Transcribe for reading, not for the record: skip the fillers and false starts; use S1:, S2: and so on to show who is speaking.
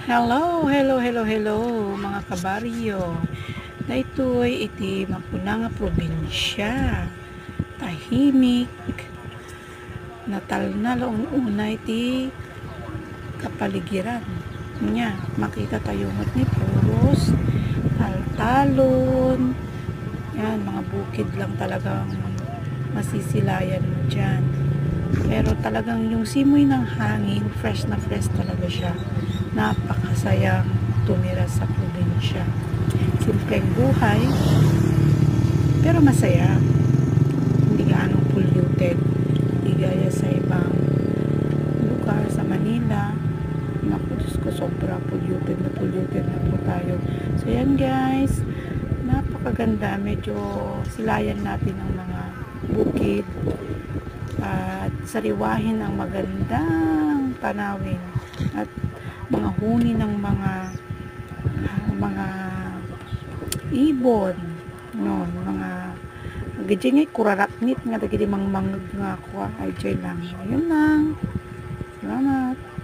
S1: Hello mga kabaryo. Daytoy iti mapuna nga probinsya. Tahimik. Natalna laon una iti kapaligiran. Nya, makita tayo ni puros taltalon. Yan, mga bukid lang talagang masisilayan mo dyan. Pero talagang yung simoy ng hangin, fresh na fresh talaga siya. Napakasayang tumira sa probinsya. Simpleng buhay, pero masaya. Hindi gaanong polluted. Hindi gaya sa ibang lugar sa Manila. Naku, Diyos ko, sobra polluted na po tayo. So yan guys, napakaganda. Medyo silayan natin ang mga bukid at sariwahin ang magandang tanawin at mga huni ng mga ibon no, mga gadyan nga kurarapnit nga dagiti mangmangag nga ako ay lang. Ayun lang, salamat.